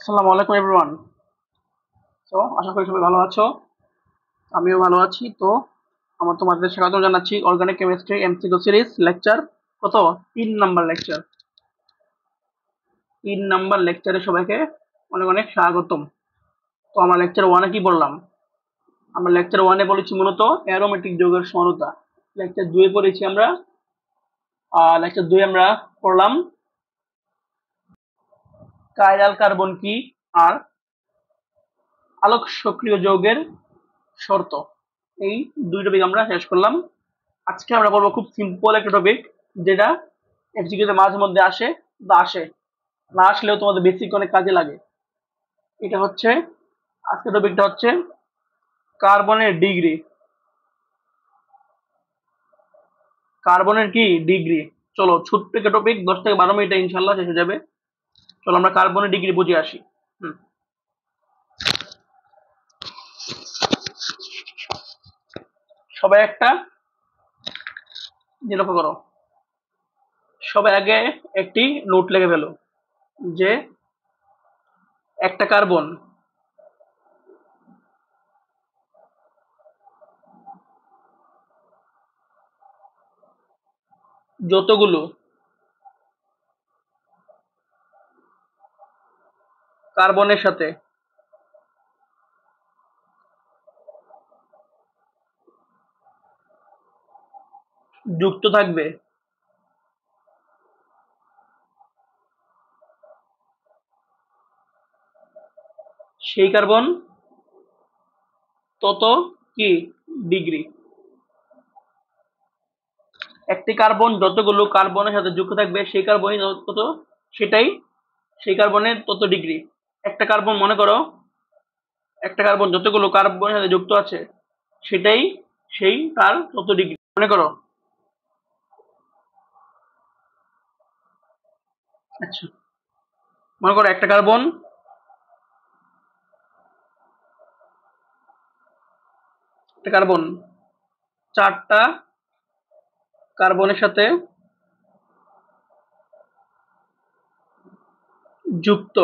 আসসালামু আলাইকুম এভরিওয়ান। তো আশা করি সবাই ভালো আছো। আমিও ভালো আছি। তো তোমাদের স্বাগত জানাচ্ছি organic chemistry MCQ series lecture কত 3 নাম্বার লেকচার। 3 নাম্বার লেকচারে সবাইকে অনেক অনেক স্বাগতম। তো আমরা লেকচার ওয়ানে কি বললাম? আমরা লেকচার ওয়ানে বলেছি মূলত অ্যারোমেটিক যৌগের সমানতা। লেকচার 2 পড়েছি আমরা। লেকচার 2 আমরা পড়লাম কাইরাল কার্বন কি আর আলোক সক্রিয় যৌগের শর্ত। এই 2 টপিক আমরা শেষ করলাম। আজকে আমরা বলবো খুব সিম্পল একটা টপিক, যেটা এমসিকিউতে মাঝে মধ্যে আসে বা আসে না, আসলেও তোমাদের বেসিক অনেক কাজে লাগে। এটা হচ্ছে আজকের টপিকটা হচ্ছে কার্বনের ডিগ্রি। কার্বনের কি ডিগ্রি। চলো ছোট্ট একটা টপিক, 10 থেকে 12 মিনিটে ইনশাল্লাহ শেষ হয়ে যাবে। চলো আমরা কার্বনের ডিগ্রি বুঝে আসি। সবাই একটা লক্ষ্য করো, সবাই আগে একটি নোট লিখে ফেলো যে একটা কার্বন যতগুলো কার্বনের সাথে যুক্ত থাকবে সেই কার্বন তত কি ডিগ্রি। একটি কার্বন যতগুলো কার্বনের সাথে যুক্ত থাকবে সেই কার্বনই তত, সেটাই সেই কার্বনের তত ডিগ্রি। একটা কার্বন মনে করো, একটা কার্বন যতগুলো কার্বনের সাথে যুক্ত আছে সেটাই সেই তার তত ডিগ্রি মনে করো। আচ্ছা, মনে করো একটা কার্বন চারটা কার্বনের সাথে যুক্ত,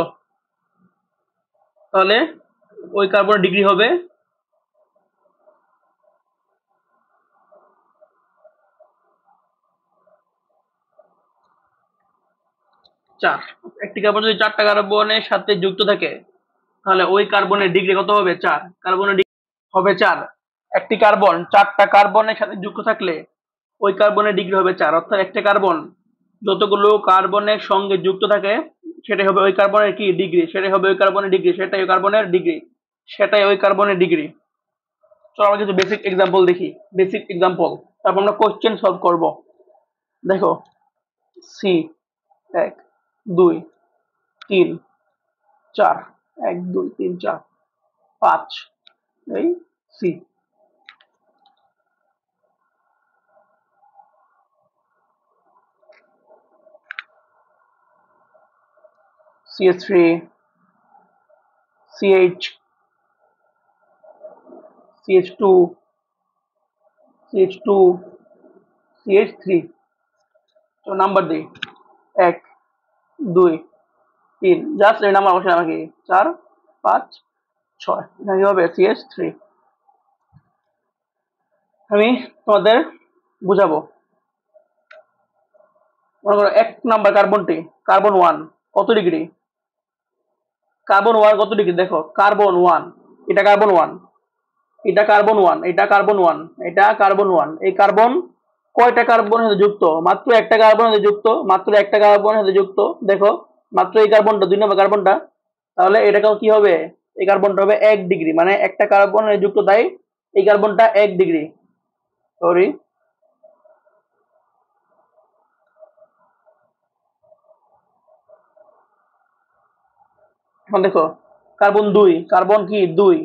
তাহলে ওই কার্বনের ডিগ্রি হবে 4। একটি কার্বন যদি 4টা কার্বনের সাথে যুক্ত থাকে তাহলে ওই কার্বনের ডিগ্রি কত হবে? 4। কার্বনের ডিগ্রি হবে 4। একটি কার্বন 4টা কার্বনের সাথে যুক্ত থাকলে ওই কার্বনের ডিগ্রি হবে 4। অর্থাৎ একটা কার্বন যতগুলো কার্বনের সঙ্গে যুক্ত থাকে সেটাই হবে ওই কার্বনের কি ডিগ্রি, সেটাই হবে ওই কার্বনের ডিগ্রি, সেটাই ওই কার্বনের ডিগ্রি, সেটাই ওই কার্বনের ডিগ্রি। চলো আমরা কিছু বেসিক এক্সাম্পল দেখি, বেসিক এক্সাম্পল, তারপর আমরা কোশ্চেন সলভ করব। দেখো সি 1 2 3 4, 1 2 3 4 5, এই C. CH3 CH CH2 CH2 CH3। তো নাম্বার দিই 1 2 3, জাস্ট এই নাম্বার বসে আমাকে 4 5 6, এখানে কি হবে CH3। আমি তোমাদের বুঝাবো। মনে করো 1 নাম্বার কার্বনটি কার্বন 1 কত ডিগ্রি, কার্বন 1 কত ডিগ্রি, দেখো কার্বন 1, এটা কার্বন 1, এটা কার্বন 1, এটা কার্বন 1, এটা কার্বন 1। এই কার্বন কয়টা কার্বনের সাথে যুক্ত? মাত্র একটা কার্বনের সাথে যুক্ত, মাত্র একটা কার্বনের সাথে যুক্ত। দেখো মাত্র এই কার্বনটা 2 নম্বর কার্বনটা, তাহলে এটাকেও কি হবে? এই কার্বনটা হবে 1 ডিগ্রি, মানে একটা কার্বনের যুক্ত, তাই এই কার্বনটা 1 ডিগ্রি। সরি, এখন দেখো কার্বন 2, কার্বন কি 2,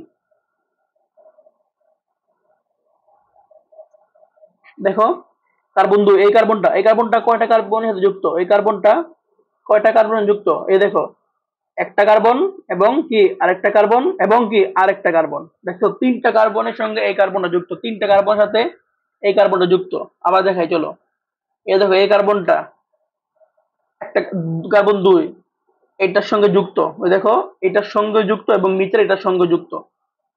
দেখো কার্বন 2, এই কার্বনটা কয়টা কার্বনের সাথে যুক্ত? এই কার্বনটা কয়টা কার্বনের যুক্ত? এই দেখো একটা কার্বন এবং কি আরেকটা কার্বন এবং কি আরেকটা কার্বন। দেখো 3টা কার্বনের সঙ্গে এই কার্বনটা যুক্ত, 3টা কার্বনের সাথে এই কার্বনটা যুক্ত। আবার দেখাই চলো, এই দেখো এই কার্বনটা একটা কার্বন 2, এটার সঙ্গে যুক্ত, ওই দেখো এটার সঙ্গে যুক্ত এবং নিচের এটার সঙ্গে যুক্ত,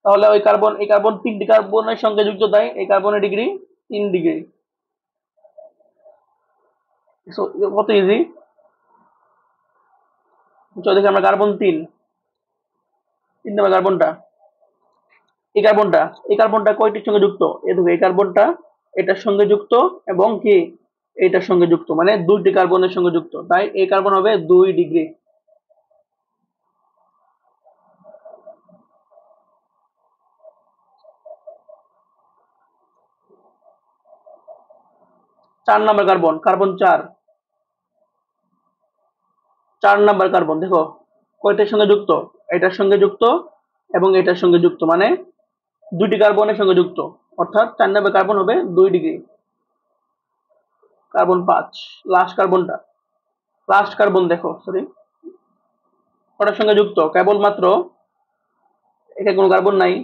তাহলে ওই কার্বন এই কার্বন তিনটি কার্বনের সঙ্গে যুক্ত, তাই এই কার্বনের ডিগ্রি 3 ডিগ্রি। কত ইজি। চলো দেখি আমরা কার্বন 3 নম্বর কার্বনটা, এই কার্বনটা কয়টির সঙ্গে যুক্ত, এই দেখো এই কার্বনটা এটার সঙ্গে যুক্ত এবং কি এটার সঙ্গে যুক্ত, মানে দুইটি কার্বনের সঙ্গে যুক্ত, তাই এই কার্বন হবে 2 ডিগ্রি। 4 নম্বর কার্বন, কার্বন 4 নম্বর কার্বন দেখো কয়টার সঙ্গে যুক্ত, এটার সঙ্গে যুক্ত এবং এটার সঙ্গে যুক্ত, মানে দুইটি কার্বনের সঙ্গে যুক্ত, অর্থাৎ 4 নম্বর কার্বন হবে 2 ডিগ্রি। কার্বন 5, লাস্ট কার্বন দেখো, সরি, কটার সঙ্গে যুক্ত, কেবলমাত্র এটা কোনো কার্বন নাই,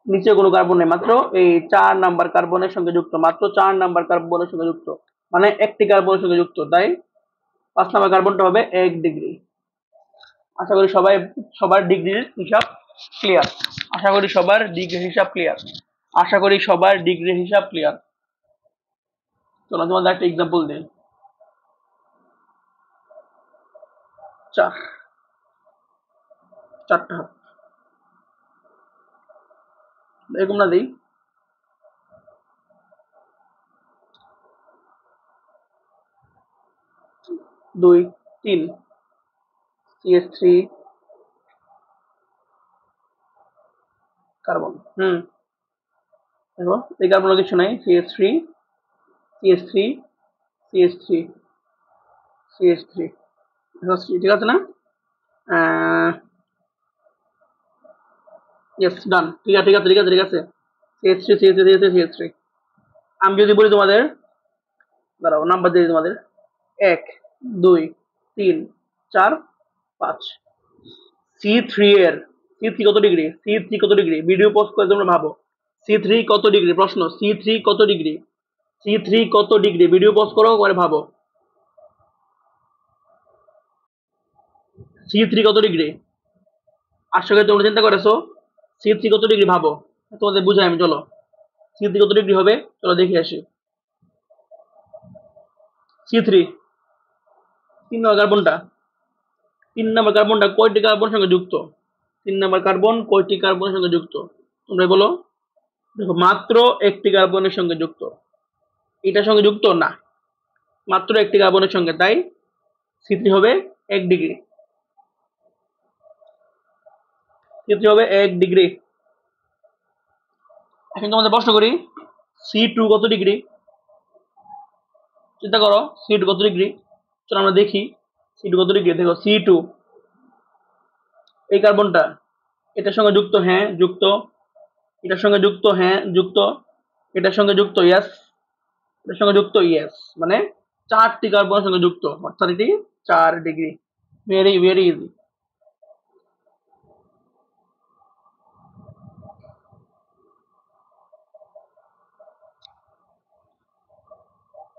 নিচে কোনো কার্বন নেই, মাত্র এই 4 নম্বর কার্বনের সঙ্গে যুক্ত, মাত্র 4 নম্বর কার্বনের সঙ্গে যুক্ত, মানে একটি কার্বনের সঙ্গে যুক্ত, তাই 5 নম্বর কার্বনটা হবে 1 ডিগ্রি। আশা করি সবার ডিগ্রির হিসাব ক্লিয়ার। চলো তোমাদের একটা এক্সাম্পল দিই। চারটা হাত এরকম না দিই, 2 3 CH3 কার্বন, দেখো এই কার্বনের কিছু নাই, CH3 CH3 CH3 CH3, ঠিক আছে না? ইয়েস, ডান, ঠিক আছে। CH3 CH3 CH3 CH3, আমি যদি বলি তোমাদের, দাঁড়াও নাম্বার দিয়ে দিই তোমাদের, 1 2 3 4 5। C3 এর C3 কত ডিগ্রি, C3 কত ডিগ্রি, ভিডিও পোস্ট করে তোমরা ভাবো C3 কত ডিগ্রি, প্রশ্ন C3 কত ডিগ্রি, C3 কত ডিগ্রি, ভিডিও পোস্ট করো করে ভাবো C3 কত ডিগ্রি। আসলে তোমরা চিন্তা করেছো C3 কত ডিগ্রি, ভাবো, তোমাদের বুঝাই আমি, চলো C3 কত ডিগ্রি হবে, চলো দেখে আসি। C3 3 নম্বর কার্বনটা কয়টি কার্বনের সঙ্গে যুক্ত, 3 নম্বর কার্বন কয়টি কার্বনের সঙ্গে যুক্ত, তোমরা বলো। দেখো মাত্র একটি কার্বনের সঙ্গে যুক্ত, এটার সঙ্গে যুক্ত না, মাত্র একটি কার্বনের সঙ্গে, তাই C3 হবে 1 ডিগ্রি। C3 হবে 1 ডিগ্রি। এখন তোমাদের প্রশ্ন করি C2 কত ডিগ্রি, চিন্তা করো C2 কত ডিগ্রি, চলো আমরা দেখি C2 কত ডিগ্রি। দেখো C2 এই কার্বনটা এটার সঙ্গে যুক্ত, হ্যাঁ যুক্ত, এটার সঙ্গে যুক্ত, হ্যাঁ যুক্ত, এটার সঙ্গে যুক্ত, ইয়েস, এটার সঙ্গে যুক্ত, ইয়েস, মানে 4টি কার্বনের সঙ্গে যুক্ত, অর্থাৎ এটি 4 ডিগ্রি। Very very easy.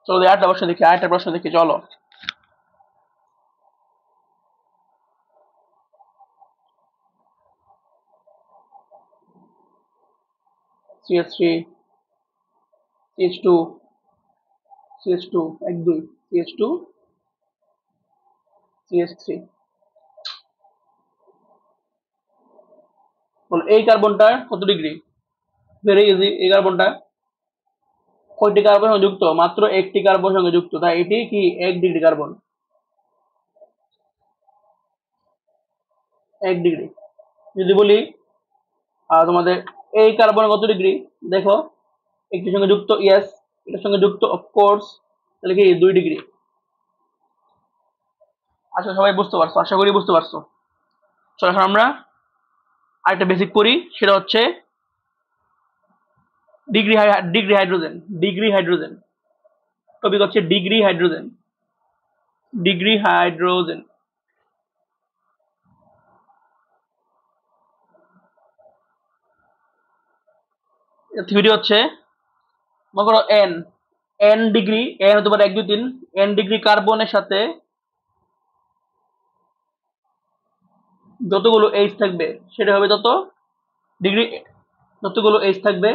চলো আরেকটা প্রশ্ন দেখি চলো। CH3 CH2 CH2 1 2 CH2 CH3, বলো এই কার্বনটা কত ডিগ্রি, ভেরি ইজি। এই কার্বনটা কয়টি কার্বন সঙ্গে যুক্ত, মাত্র একটি কার্বন সঙ্গে যুক্ত, তাই এটি কি 1 ডিগ্রি কার্বন, 1 ডিগ্রি। যদি বলি তোমাদের এই কার্বন কত ডিগ্রি, দেখো একটির সঙ্গে যুক্ত, ইয়েস, এটার সঙ্গে যুক্ত, অফকোর্স, তাহলে কি 2 ডিগ্রি। সবাই বুঝতে পারছো, আশা করি বুঝতে পারছো। চলো এখন আমরা আরেকটা বেসিক করি, সেটা হচ্ছে ডিগ্রি হাইড্রোজেন। টপিক হচ্ছে ডিগ্রি হাইড্রোজেন। থিওরি হচ্ছে, মনে করো এন ডিগ্রি, এন হতে পারে 1 2 3, এন ডিগ্রি কার্বনের সাথে যতগুলো এইচ থাকবে সেটা হবে তত ডিগ্রি, যতগুলো এইচ থাকবে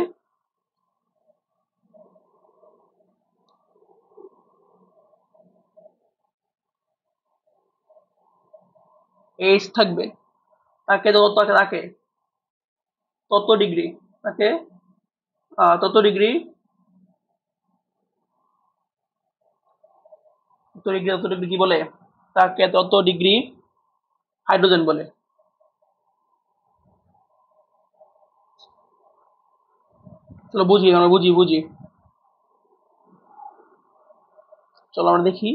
এইচ থাকবে তাকে তাকে তত ডিগ্রি, তাকে তত ডিগ্রি, তত ডিগ্রি কি বলে, তাকে তত ডিগ্রি হাইড্রোজেন বলে। চলো বুঝি, আমরা বুঝি। চলো আমরা দেখি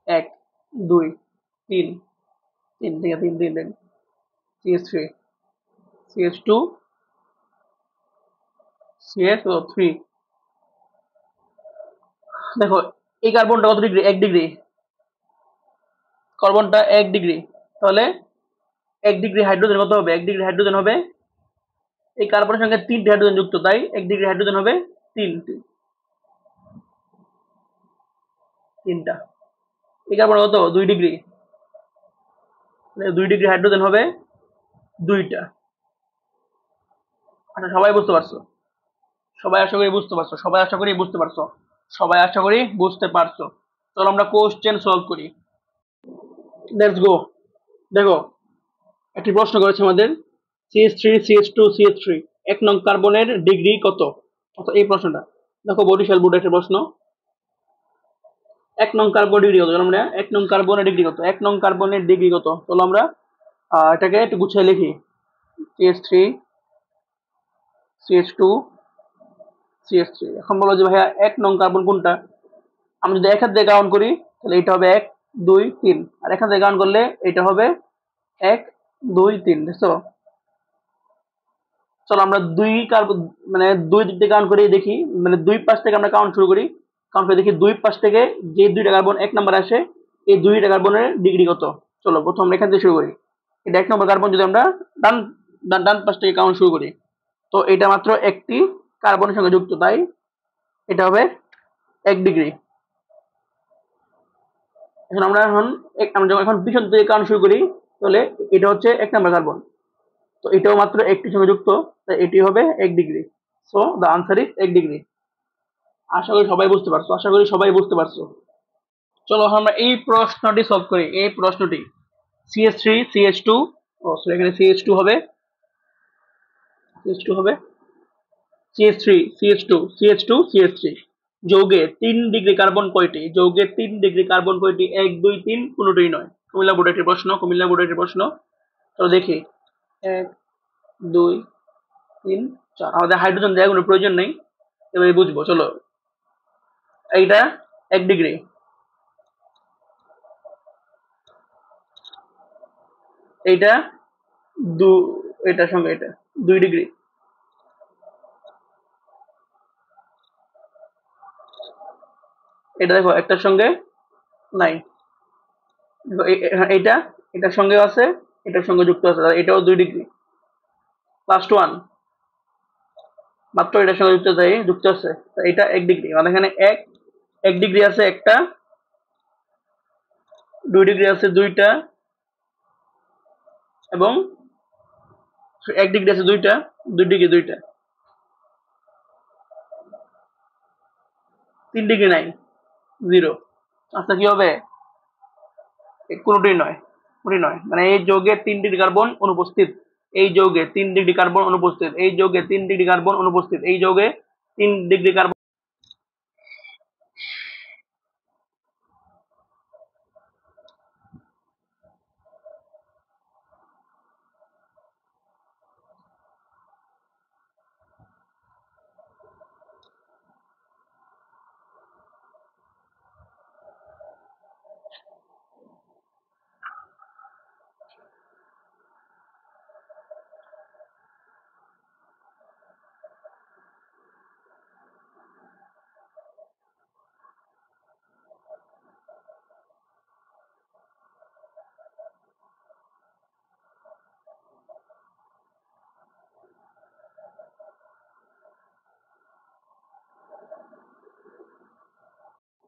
1 2 3 3 থেকে 3 CH3 CH2 CH3। দেখো এই কার্বনটা কত ডিগ্রি, 1 ডিগ্রি, কার্বনটা 1 ডিগ্রি, তাহলে 1 ডিগ্রি হাইড্রোজেন কত হবে, 1 ডিগ্রি হাইড্রোজেন হবে, এই কার্বনের সঙ্গে 3টি হাইড্রোজেন যুক্ত, তাই 1 ডিগ্রি হাইড্রোজেন হবে 3টা। এই কার্বন কত 2 ডিগ্রি, 2 ডিগ্রি হাইড্রোজেন হবে 2টা। আচ্ছা সবাই বুঝতে পারছো, সবাই আশা করি বুঝতে পারছো, সবাই আশা করি বুঝতে পারছো, সবাই আশা করি বুঝতে পারছো। চলো আমরা কোশ্চেন সলভ করি, লেটস গো। দেখো একটি প্রশ্ন করেছে আমাদের, CH3 CH2 CH3 1 নং কার্বনের ডিগ্রি কত, অর্থাৎ এই প্রশ্নটা। দেখো বরিশাল বোর্ডের একটা প্রশ্ন, 1 নং কার্বন ডিগ্রি কত, চলো আমরা 1 নং কার্বনের ডিগ্রি কত, 1 নং কার্বনের ডিগ্রি কত, চলো আমরা এটাকে একটু গুছিয়ে লিখি। CH3 CH2 CH3, এখন বলো যে ভাইয়া 1 নং কার্বন কোনটা, আমি যদি এক হাত দিয়ে কাউন্ট করি তাহলে এটা হবে 1 2 3, আর এক হাত দিয়ে কাউন্ট করলে এটা হবে 1 2 3, দেখছো। চলো আমরা দুই কার্বন মানে দুই দিক থেকে কাউন্ট করে দেখি, মানে দুই পাশ থেকে আমরা কাউন্ট শুরু করি, কাউন্ট করে দেখি দুই পাশ থেকে যে দুইটা কার্বন 1 নম্বরে আসে এই দুইটা কার্বনের ডিগ্রি কত। চলো প্রথম এখান থেকে শুরু করি, এটা 1 নম্বর কার্বন, যদি আমরা ডান ডান পাশ থেকে কাউন্ট শুরু করি তো এটা মাত্র একটি কার্বনের সঙ্গে যুক্ত, তাই এটা হবে 1 ডিগ্রি। এখন আমরা যখন এখন পিছন থেকে কাউন্ট শুরু করি তাহলে এটা হচ্ছে 1 নম্বর কার্বন, তো এটাও মাত্র একটি সঙ্গে যুক্ত, তাই এটি হবে 1 degree. So the answer is 1 degree. আশা করি সবাই বুঝতে পারছো, আশা করি সবাই বুঝতে পারছো। চলো আমরা এই প্রশ্নটি সলভ করি, এই প্রশ্নটি CH3 CH2, ও সরি এখানে CH2 হবে, CH2 হবে CH3 CH2 CH2 CH3 যৌগে 3 degree carbon কয়টি, যৌগে 3 ডিগ্রি কার্বন কয়টি, 1 2 3 কোনোটাই নয়। কুমিল্লা বোর্ডের একটি প্রশ্ন, কুমিল্লা বোর্ডের একটি প্রশ্ন। চলো দেখি 1 2 3 4, আমাদের হাইড্রোজেন দেওয়ার কোনো প্রয়োজন নেই, এবারে বুঝবো। চলো এইটা 1 ডিগ্রি, এইটা দু, এটার সঙ্গে এটা 2 ডিগ্রি, এটা দেখো একটার সঙ্গে নাই, দেখো এইটা এটার সঙ্গে আছে, এটার সঙ্গে যুক্ত আছে, এটাও 2 ডিগ্রি, লাস্ট ওয়ান মাত্র এটার সঙ্গে যুক্ত আছে, এটা 1 ডিগ্রি, মানে এখানে 1 ডিগ্রি আছে একটা, 2 ডিগ্রি আছে দুইটা, এবং 1 ডিগ্রি আছে দুইটা, 2 ডিগ্রি দুইটা, 3 ডিগ্রি নাই, 0। আচ্ছা কি হবে, কোনোটাই নয়, কোনোটাই নয়, মানে এই যৌগে 3 ডিগ্রি কার্বন অনুপস্থিত, এই যৌগে 3 ডিগ্রি কার্বন অনুপস্থিত, এই যৌগে 3 ডিগ্রি কার্বন অনুপস্থিত, এই যৌগে 3 ডিগ্রি কার্বন।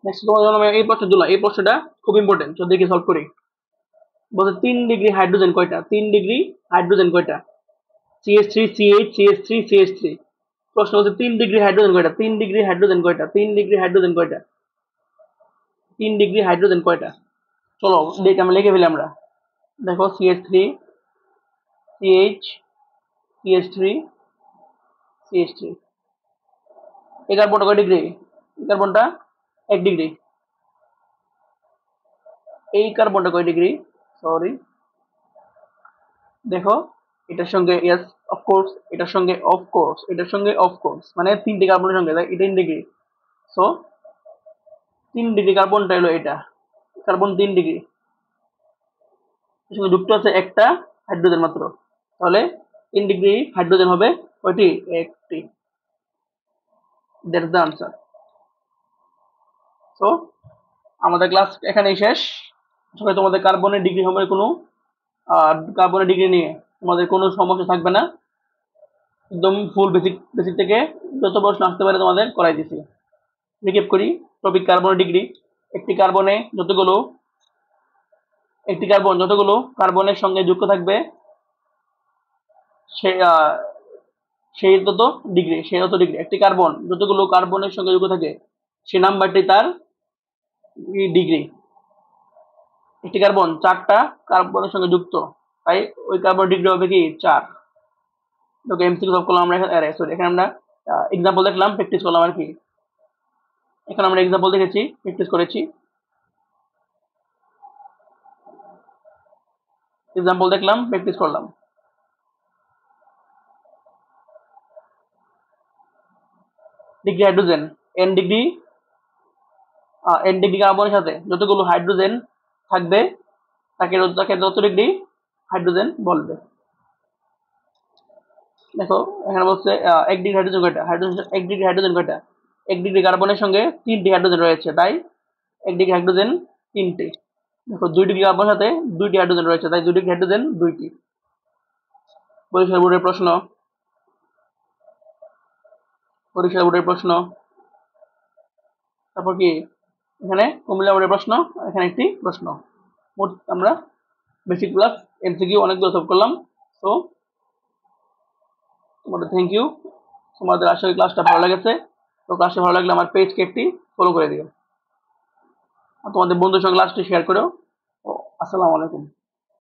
নেক্সট তোমাদের জন্য আমি এই প্রশ্ন দিলাম, এই প্রশ্নটা খুব ইম্পর্টেন্ট, তো দেখি সলভ করি। বলছে 3 ডিগ্রি হাইড্রোজেন কয়টা? 3 ডিগ্রি হাইড্রোজেন কয়টা? CH3 CH CH3 CH3। প্রশ্ন বলছে 3 ডিগ্রি হাইড্রোজেন কয়টা? 3 ডিগ্রি হাইড্রোজেন কয়টা? 3 ডিগ্রি হাইড্রোজেন কয়টা? 3 ডিগ্রি হাইড্রোজেন কয়টা? চলো দেখি, আমরা লিখে ফেলি আমরা। দেখো CH3 CH CH3 CH3। এই কার্বনটা কয় ডিগ্রি? এই কার্বনটা 1 ডিগ্রি। এই কার্বনটা কয় ডিগ্রি? সরি, দেখো এটার সঙ্গে ইয়েস অফকোর্স, এটার সঙ্গে অফকোর্স, এটার সঙ্গে অফকোর্স, মানে 3টি কার্বনের সঙ্গে এটা 3 ডিগ্রি। সো 3 ডিগ্রি কার্বনটা হলো এটা, কার্বন 3 ডিগ্রি, এর সঙ্গে যুক্ত আছে একটা হাইড্রোজেন মাত্র। তাহলে 3 ডিগ্রি হাইড্রোজেন হবে কয়টি? একটি। That's the answer. সো আমাদের ক্লাস এখানেই শেষ। আশা করি তোমাদের কার্বনের ডিগ্রি সম্পর্কে কোনো কার্বনের ডিগ্রি নিয়ে তোমাদের কোনো সমস্যা থাকবে না। একদম ফুল বেসিক বেসিক থেকে যত প্রশ্ন আসতে পারে তোমাদের করাই দিছি। রিক্যাপ করি, টপিক কার্বনের ডিগ্রি। একটি কার্বনে যতগুলো একটি কার্বন যতগুলো কার্বনের সঙ্গে যুক্ত থাকবে সে সেই তত ডিগ্রি, সেই তত ডিগ্রি। একটি কার্বন যতগুলো কার্বনের সঙ্গে যুক্ত থাকে সে নাম্বারটি তার ডিগ্রি। একটি কার্বন 4টা কার্বনের সঙ্গে যুক্ত, তাই ওই কার্বন ডিগ্রি হবে কি 4। ওকে, এমসিকিউ সলভ করলাম আমরা এখানে, সরি এখানে আমরা এক্সাম্পল দেখলাম, প্র্যাকটিস করলাম আর কি। এখানে আমরা এক্সাম্পল দেখেছি, প্র্যাকটিস করেছি। এক্সাম্পল দেখলাম, প্র্যাকটিস করলাম। ডিগ্রি হাইড্রোজেন, এন ডিগ্রি কার্বনের সাথে যতগুলো হাইড্রোজেন থাকবে তাকে তাকে যত ডিগ্রি হাইড্রোজেন বলবে। দেখো এখানে বলছে 1 ডিগ্রি হাইড্রোজেন কয়টা? হাইড্রোজেন 1 ডিগ্রি হাইড্রোজেন কয়টা? 1 ডিগ্রি কার্বনের সঙ্গে 3টি হাইড্রোজেন রয়েছে, তাই 1 ডিগ্রি হাইড্রোজেন 3টি। দেখো 2 ডিগ্রি কার্বনের সাথে 2টি হাইড্রোজেন রয়েছে, তাই 2 ডিগ্রি হাইড্রোজেন 2টি। বরিশাল বোর্ডের প্রশ্ন, বরিশাল বোর্ডের প্রশ্ন। তারপর কি এখানে কুমিল্লা বোর্ডের প্রশ্ন, এখানে একটি প্রশ্ন। মোট আমরা বেসিক প্লাস এমসিকিউ অনেকগুলো সলভ করলাম। তো তোমাদের থ্যাংক ইউ, তোমাদের আশা করি ক্লাসটা ভালো লেগেছে। তো ক্লাসটা ভালো লাগলে আমার পেজকে একটি ফলো করে দিও আর তোমাদের বন্ধুর সঙ্গে ক্লাসটি শেয়ার করো। আসসালামু আলাইকুম।